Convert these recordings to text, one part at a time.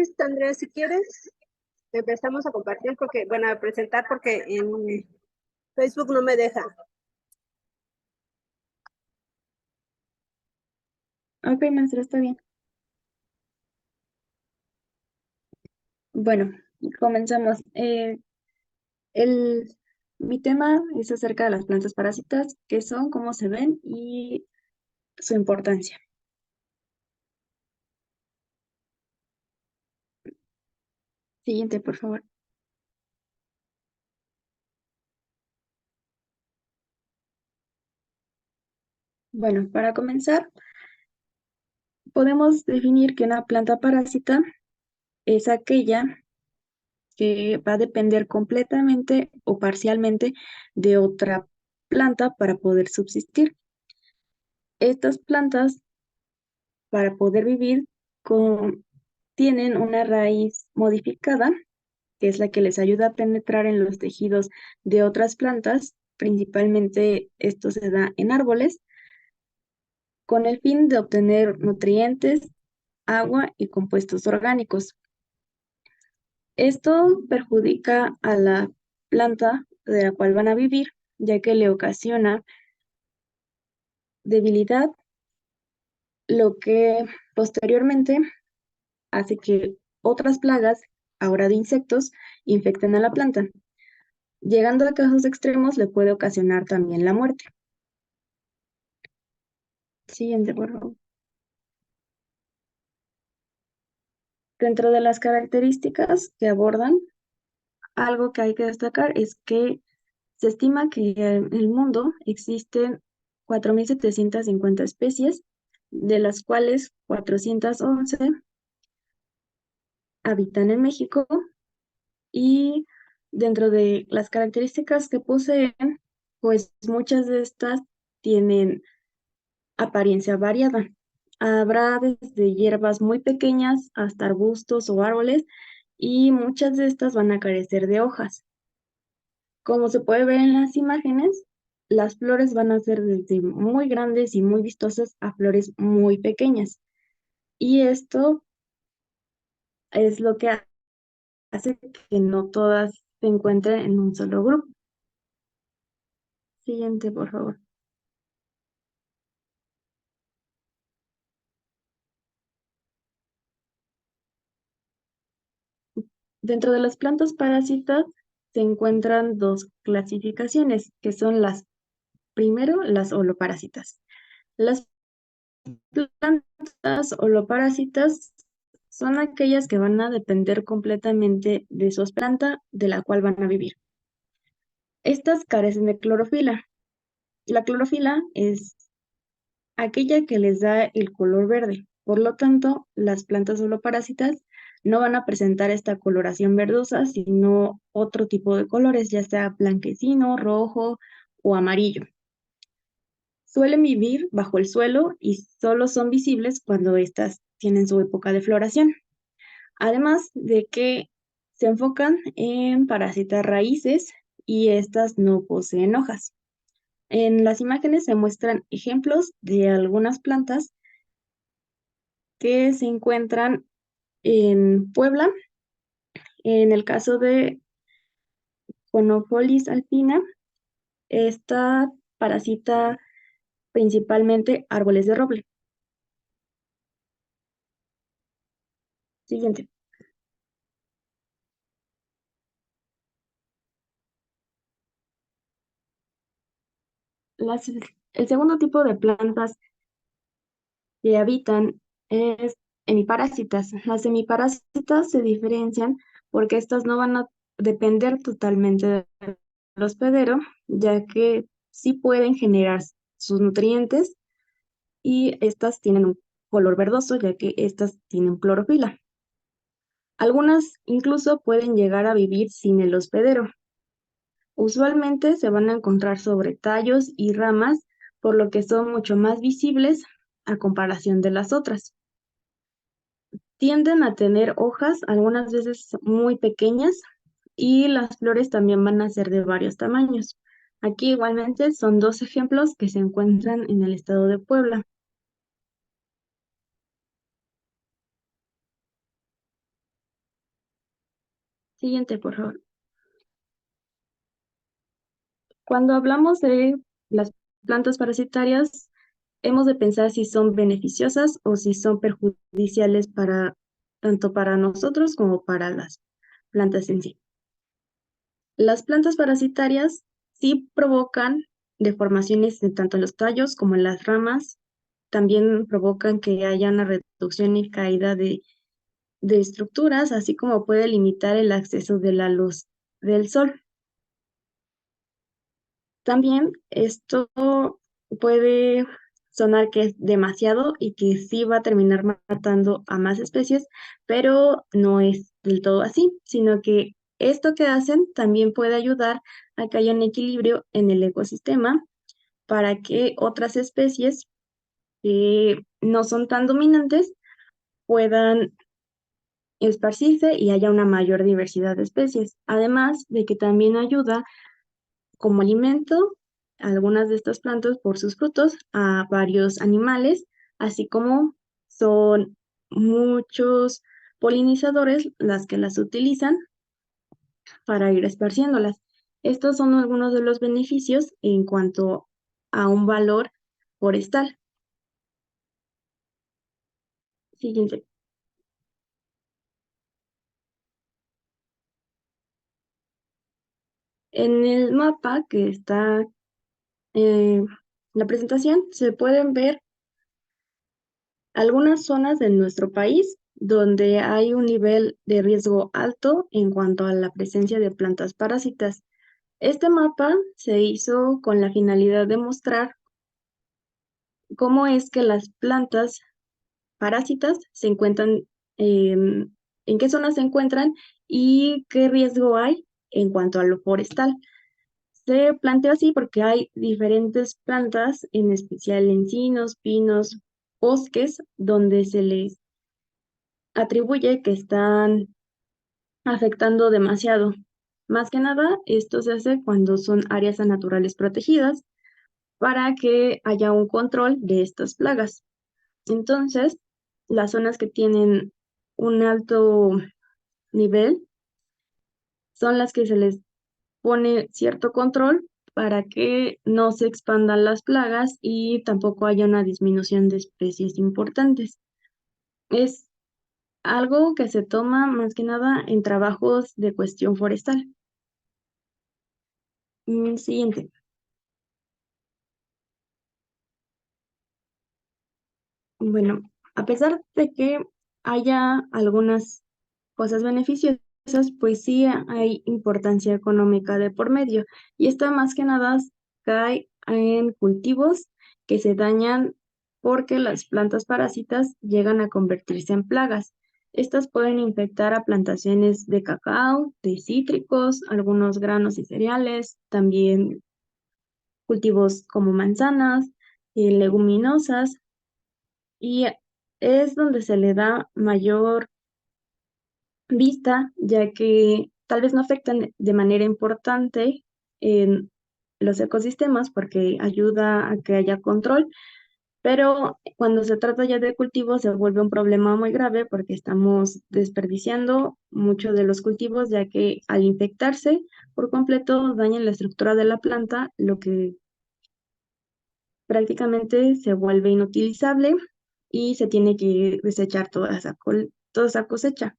Listo, Andrea, si quieres, empezamos a compartir porque, bueno, a presentar porque en Facebook no me deja. Ok, maestra, está bien. Bueno, comenzamos. El, Mi tema es acerca de las plantas parásitas, qué son, cómo se ven y su importancia. Siguiente, por favor. Bueno, para comenzar, podemos definir que una planta parásita es aquella que va a depender completamente o parcialmente de otra planta para poder subsistir. Estas plantas, para poder vivir, tienen una raíz modificada, que es la que les ayuda a penetrar en los tejidos de otras plantas. Principalmente esto se da en árboles, con el fin de obtener nutrientes, agua y compuestos orgánicos. Esto perjudica a la planta de la cual van a vivir, ya que le ocasiona debilidad, lo que posteriormente hace que otras plagas, ahora de insectos, infecten a la planta. Llegando a casos extremos, le puede ocasionar también la muerte. Siguiente, por favor. Dentro de las características que abordan, algo que hay que destacar es que se estima que en el mundo existen 4.750 especies, de las cuales 411 habitan en México, y dentro de las características que poseen, pues muchas de estas tienen apariencia variada. Habrá desde hierbas muy pequeñas hasta arbustos o árboles, y muchas de estas van a carecer de hojas. Como se puede ver en las imágenes, las flores van a ser desde muy grandes y muy vistosas a flores muy pequeñas. Y esto es lo que hace que no todas se encuentren en un solo grupo. Siguiente, por favor. Dentro de las plantas parásitas se encuentran dos clasificaciones, que son primero, las holoparásitas. Las plantas holoparásitas son aquellas que van a depender completamente de su planta de la cual van a vivir. Estas carecen de clorofila. La clorofila es aquella que les da el color verde. Por lo tanto, las plantas holoparásitas no van a presentar esta coloración verdosa, sino otro tipo de colores, ya sea blanquecino, rojo o amarillo. Suelen vivir bajo el suelo y solo son visibles cuando éstas tienen su época de floración. Además de que se enfocan en parasitar raíces y estas no poseen hojas. En las imágenes se muestran ejemplos de algunas plantas que se encuentran en Puebla. En el caso de Conopolis alpina, esta parasita principalmente árboles de roble. Siguiente. El segundo tipo de plantas que habitan es hemiparásitas. Las hemiparásitas se diferencian porque estas no van a depender totalmente del hospedero, ya que sí pueden generar sus nutrientes, y estas tienen un color verdoso, ya que estas tienen clorofila. Algunas incluso pueden llegar a vivir sin el hospedero. Usualmente se van a encontrar sobre tallos y ramas, por lo que son mucho más visibles a comparación de las otras. Tienden a tener hojas, algunas veces muy pequeñas, y las flores también van a ser de varios tamaños. Aquí igualmente son dos ejemplos que se encuentran en el estado de Puebla. Siguiente, por favor. Cuando hablamos de las plantas parasitarias, hemos de pensar si son beneficiosas o si son perjudiciales para tanto para nosotros como para las plantas en sí. Las plantas parasitarias sí provocan deformaciones tanto en los tallos como en las ramas. También provocan que haya una reducción y caída de estructuras, así como puede limitar el acceso de la luz del sol. También esto puede sonar que es demasiado y que sí va a terminar matando a más especies, pero no es del todo así, sino que esto que hacen también puede ayudar a que haya un equilibrio en el ecosistema para que otras especies que no son tan dominantes puedan esparcirse y haya una mayor diversidad de especies. Además de que también ayuda como alimento algunas de estas plantas por sus frutos a varios animales, así como son muchos polinizadores las que las utilizan para ir esparciéndolas. Estos son algunos de los beneficios en cuanto a un valor forestal. Siguiente. En el mapa que está en la presentación se pueden ver algunas zonas de nuestro país donde hay un nivel de riesgo alto en cuanto a la presencia de plantas parásitas. Este mapa se hizo con la finalidad de mostrar cómo es que las plantas parásitas se encuentran, en qué zonas se encuentran y qué riesgo hay en cuanto a lo forestal. Se planteó así porque hay diferentes plantas, en especial encinos, pinos, bosques, donde se les atribuye que están afectando demasiado. Más que nada, esto se hace cuando son áreas naturales protegidas para que haya un control de estas plagas. Entonces, las zonas que tienen un alto nivel son las que se les pone cierto control para que no se expandan las plagas y tampoco haya una disminución de especies importantes. Es algo que se toma más que nada en trabajos de cuestión forestal. Siguiente. Bueno, a pesar de que haya algunas cosas beneficiosas, pues sí hay importancia económica de por medio. Y esta más que nada cae en cultivos que se dañan porque las plantas parásitas llegan a convertirse en plagas. Estas pueden infectar a plantaciones de cacao, de cítricos, algunos granos y cereales, también cultivos como manzanas, leguminosas, y es donde se le da mayor vista, ya que tal vez no afectan de manera importante en los ecosistemas porque ayuda a que haya control, pero cuando se trata ya de cultivos se vuelve un problema muy grave porque estamos desperdiciando muchos de los cultivos, ya que al infectarse por completo dañan la estructura de la planta, lo que prácticamente se vuelve inutilizable y se tiene que desechar toda esa cosecha.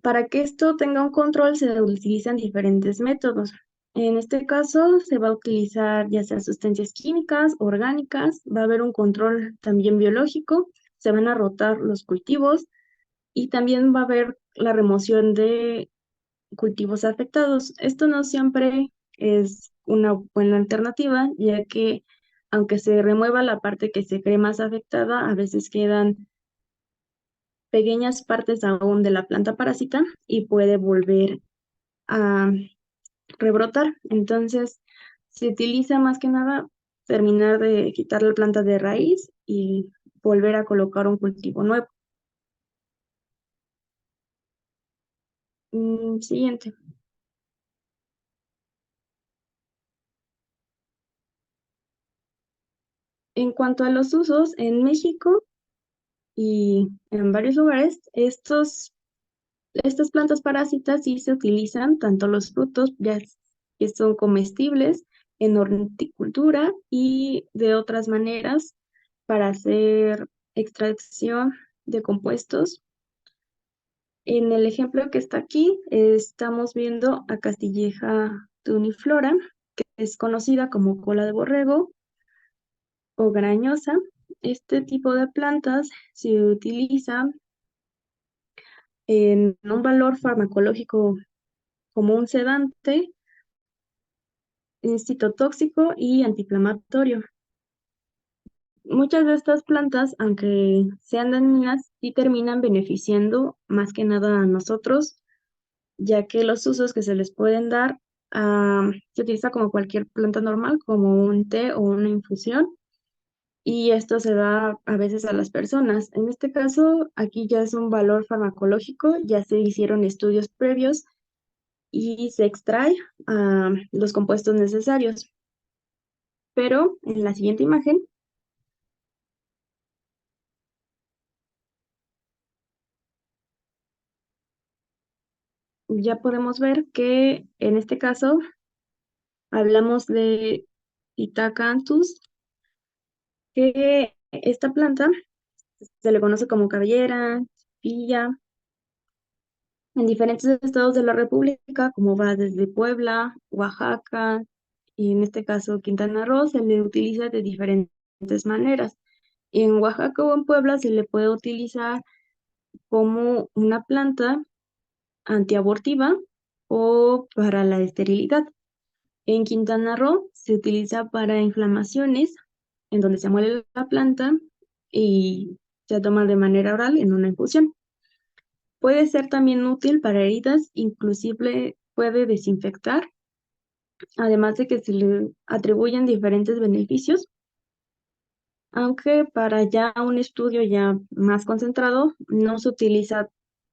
Para que esto tenga un control se utilizan diferentes métodos. En este caso se va a utilizar ya sea sustancias químicas, orgánicas, va a haber un control también biológico, se van a rotar los cultivos y también va a haber la remoción de cultivos afectados. Esto no siempre es una buena alternativa, ya que aunque se remueva la parte que se cree más afectada, a veces quedan pequeñas partes aún de la planta parásita y puede volver a rebrotar. Entonces, se utiliza más que nada terminar de quitar la planta de raíz y volver a colocar un cultivo nuevo. Siguiente. En cuanto a los usos, en México y en varios lugares, estos Estas plantas parásitas sí se utilizan tanto los frutos, ya que son comestibles, en horticultura y de otras maneras para hacer extracción de compuestos. En el ejemplo que está aquí, estamos viendo a Castilleja tuniflora, que es conocida como cola de borrego o grañosa. Este tipo de plantas se utiliza en un valor farmacológico como un sedante, citotóxico y antiinflamatorio. Muchas de estas plantas, aunque sean dañinas, sí terminan beneficiando más que nada a nosotros, ya que los usos que se les pueden dar, se utiliza como cualquier planta normal, como un té o una infusión, y esto se da a veces a las personas. En este caso, aquí ya es un valor farmacológico, ya se hicieron estudios previos y se extrae los compuestos necesarios. Pero en la siguiente imagen ya podemos ver que en este caso hablamos de Itacanthus, que esta planta se le conoce como cabellera, pilla, en diferentes estados de la República, como va desde Puebla, Oaxaca, y en este caso Quintana Roo, se le utiliza de diferentes maneras. En Oaxaca o en Puebla se le puede utilizar como una planta antiabortiva o para la esterilidad. En Quintana Roo se utiliza para inflamaciones, en donde se muele la planta y se toma de manera oral en una infusión. Puede ser también útil para heridas, inclusive puede desinfectar, además de que se le atribuyen diferentes beneficios, aunque para ya un estudio ya más concentrado no se utiliza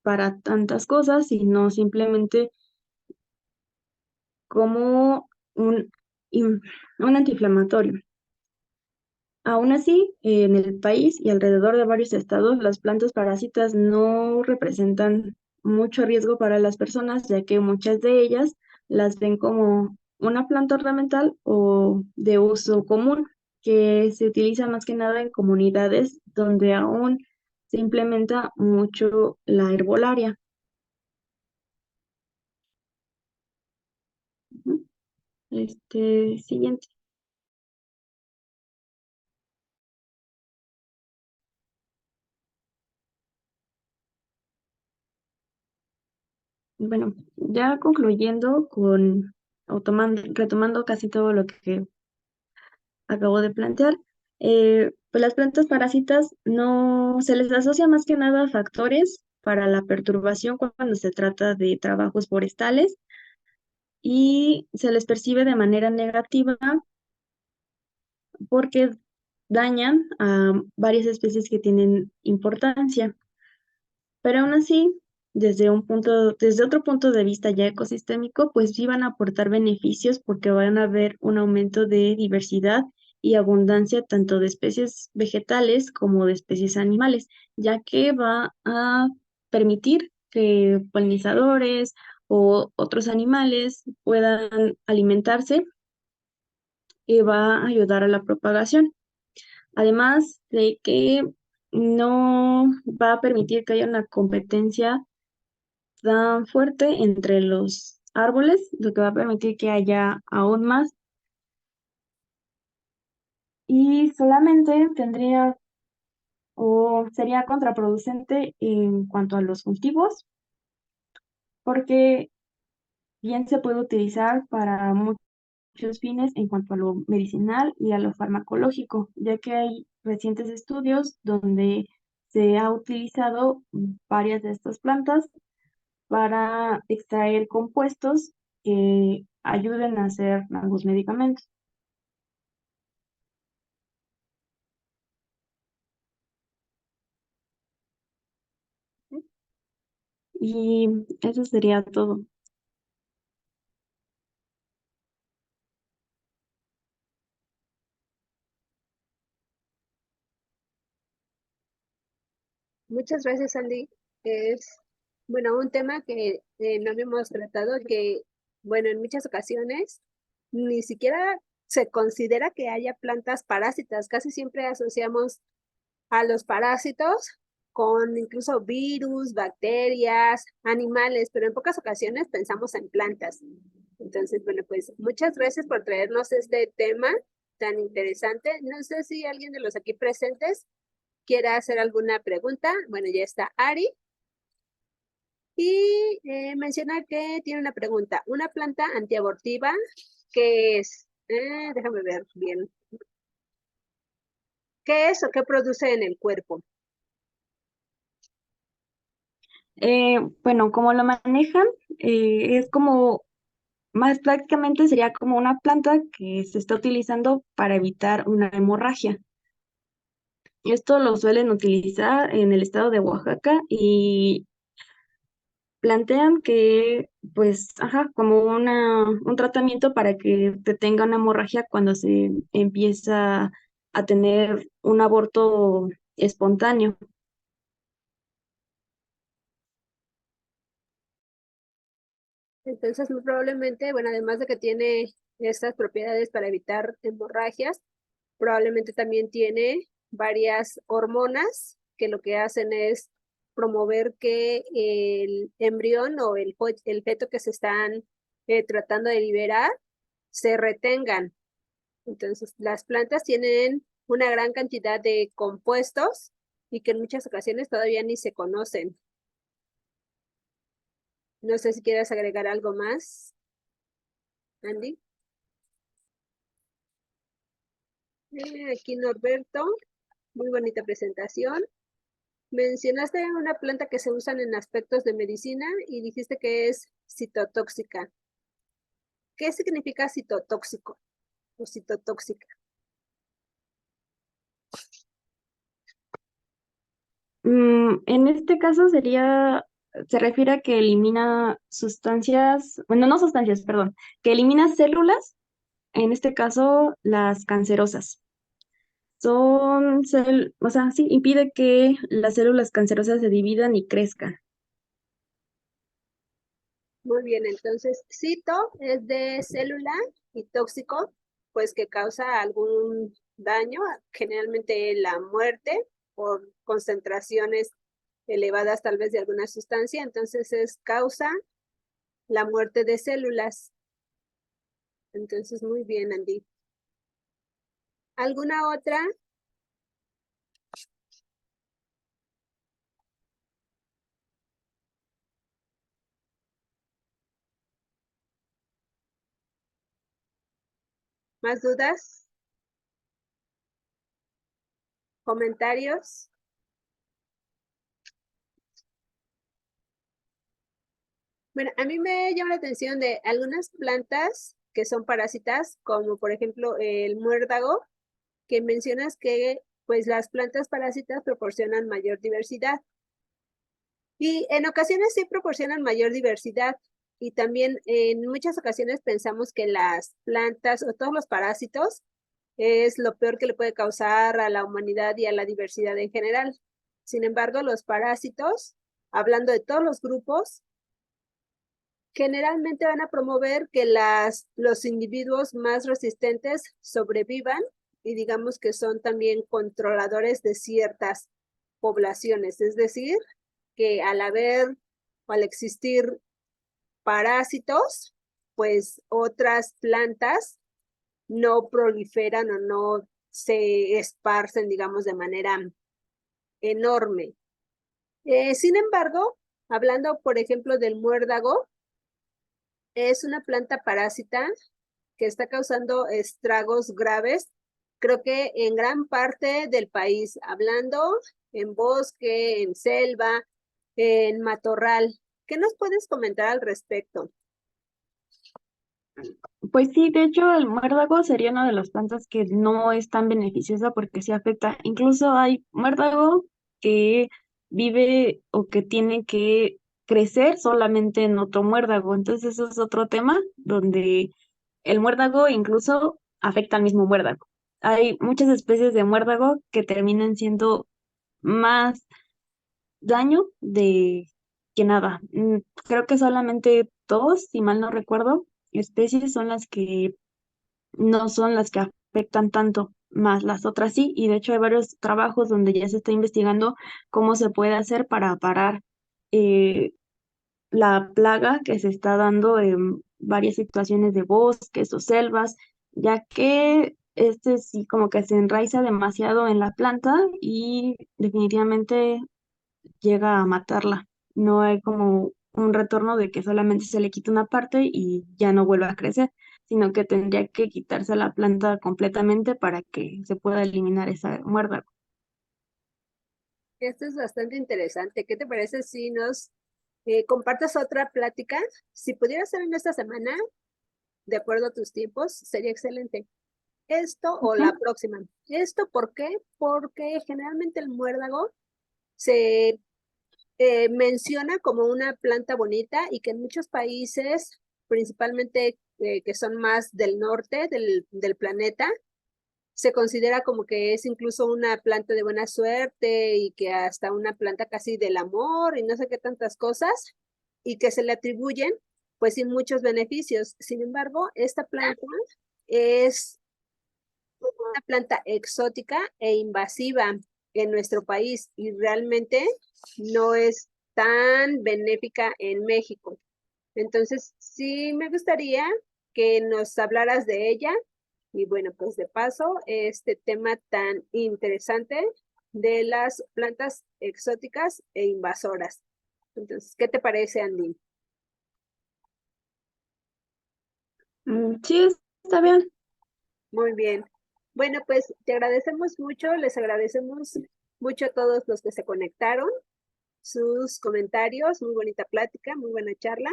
para tantas cosas, sino simplemente como un, in- un antiinflamatorio. Aún así, en el país y alrededor de varios estados, las plantas parásitas no representan mucho riesgo para las personas, ya que muchas de ellas las ven como una planta ornamental o de uso común, que se utiliza más que nada en comunidades donde aún se implementa mucho la herbolaria. Ujú. Siguiente. Bueno, ya concluyendo o retomando casi todo lo que acabo de plantear, pues las plantas parásitas no se les asocia más que nada a factores para la perturbación cuando se trata de trabajos forestales y se les percibe de manera negativa porque dañan a varias especies que tienen importancia. Pero aún así, desde otro punto de vista ya ecosistémico, pues sí van a aportar beneficios porque van a haber un aumento de diversidad y abundancia tanto de especies vegetales como de especies animales, ya que va a permitir que polinizadores o otros animales puedan alimentarse y va a ayudar a la propagación. Además de que no va a permitir que haya una competencia tan fuerte entre los árboles, lo que va a permitir que haya aún más y solamente tendría o sería contraproducente en cuanto a los cultivos, porque bien se puede utilizar para muchos fines en cuanto a lo medicinal y a lo farmacológico, ya que hay recientes estudios donde se ha utilizado varias de estas plantas para extraer compuestos que ayuden a hacer algunos medicamentos. Y eso sería todo. Muchas gracias, Andy. Es Bueno, un tema que no habíamos tratado, que, bueno, en muchas ocasiones ni siquiera se considera que haya plantas parásitas. Casi siempre asociamos a los parásitos con incluso virus, bacterias, animales, pero en pocas ocasiones pensamos en plantas. Entonces, bueno, pues muchas gracias por traernos este tema tan interesante. No sé si alguien de los aquí presentes quiera hacer alguna pregunta. Bueno, ya está Ari. Y menciona que tiene una pregunta. Una planta antiabortiva, ¿qué es? Déjame ver bien. ¿Qué es o qué produce en el cuerpo? Bueno, como lo manejan, es como, más prácticamente sería como una planta que se está utilizando para evitar una hemorragia. Esto lo suelen utilizar en el estado de Oaxaca y plantean que, pues, ajá, como un tratamiento para que detenga una hemorragia cuando se empieza a tener un aborto espontáneo. Entonces, muy probablemente, bueno, además de que tiene estas propiedades para evitar hemorragias, probablemente también tiene varias hormonas que lo que hacen es promover que el embrión o el feto que se están tratando de liberar se retengan. Entonces, las plantas tienen una gran cantidad de compuestos y que en muchas ocasiones todavía ni se conocen. No sé si quieres agregar algo más, Andy. Aquí Norberto, muy bonita presentación. Mencionaste una planta que se usan en aspectos de medicina y dijiste que es citotóxica. ¿Qué significa citotóxico o citotóxica? En este caso se refiere a que elimina sustancias, bueno, no sustancias, perdón, que elimina células, en este caso las cancerosas. O sea, sí, impide que las células cancerosas se dividan y crezcan. Muy bien, entonces cito es de célula y tóxico, pues que causa algún daño, generalmente la muerte por concentraciones elevadas tal vez de alguna sustancia, entonces es causa la muerte de células. Entonces, muy bien, Andy. ¿Alguna otra? ¿Más dudas? ¿Comentarios? Bueno, a mí me llama la atención de algunas plantas que son parásitas, como por ejemplo el muérdago, que mencionas que pues las plantas parásitas proporcionan mayor diversidad. Y en ocasiones sí proporcionan mayor diversidad. Y también en muchas ocasiones pensamos que las plantas o todos los parásitos es lo peor que le puede causar a la humanidad y a la diversidad en general. Sin embargo, los parásitos, hablando de todos los grupos, generalmente van a promover que los individuos más resistentes sobrevivan y digamos que son también controladores de ciertas poblaciones. Es decir, que al haber o al existir parásitos, pues otras plantas no proliferan o no se esparcen, digamos, de manera enorme. Sin embargo, hablando, por ejemplo, del muérdago, es una planta parásita que está causando estragos graves, creo que en gran parte del país, hablando en bosque, en selva, en matorral. ¿Qué nos puedes comentar al respecto? Pues sí, de hecho el muérdago sería una de las plantas que no es tan beneficiosa porque sí afecta. Incluso hay muérdago que vive o que tiene que crecer solamente en otro muérdago. Entonces eso es otro tema donde el muérdago incluso afecta al mismo muérdago. Hay muchas especies de muérdago que terminan siendo más daño que nada. Creo que solamente dos, si mal no recuerdo, especies son las que no son las que afectan tanto, más las otras sí, y de hecho hay varios trabajos donde ya se está investigando cómo se puede hacer para parar eh, la plaga que se está dando en varias situaciones de bosques o selvas, ya que este sí como que se enraiza demasiado en la planta y definitivamente llega a matarla. No hay como un retorno de que solamente se le quita una parte y ya no vuelve a crecer, sino que tendría que quitarse la planta completamente para que se pueda eliminar esa muérdago. Esto es bastante interesante. ¿Qué te parece si nos compartes otra plática? Si pudiera ser en esta semana, de acuerdo a tus tiempos, sería excelente. Esto o la Ok. próxima. ¿Esto por qué? Porque generalmente el muérdago se menciona como una planta bonita y que en muchos países, principalmente que son más del norte del planeta, se considera como que es incluso una planta de buena suerte y que hasta una planta casi del amor y no sé qué tantas cosas, y que se le atribuyen, pues sí, muchos beneficios. Sin embargo, esta planta es una planta exótica e invasiva en nuestro país y realmente no es tan benéfica en México. Entonces, sí me gustaría que nos hablaras de ella y bueno, pues de paso, este tema tan interesante de las plantas exóticas e invasoras. Entonces, ¿qué te parece, Andy? Sí, está bien. Muy bien. Bueno, pues te agradecemos mucho, les agradecemos mucho a todos los que se conectaron, sus comentarios, muy bonita plática, muy buena charla,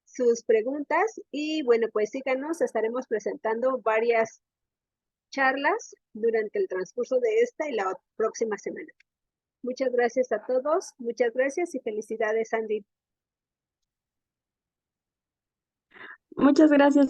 sus preguntas y bueno, pues síganos, estaremos presentando varias charlas durante el transcurso de esta y la próxima semana. Muchas gracias a todos, muchas gracias y felicidades, Andy. Muchas gracias.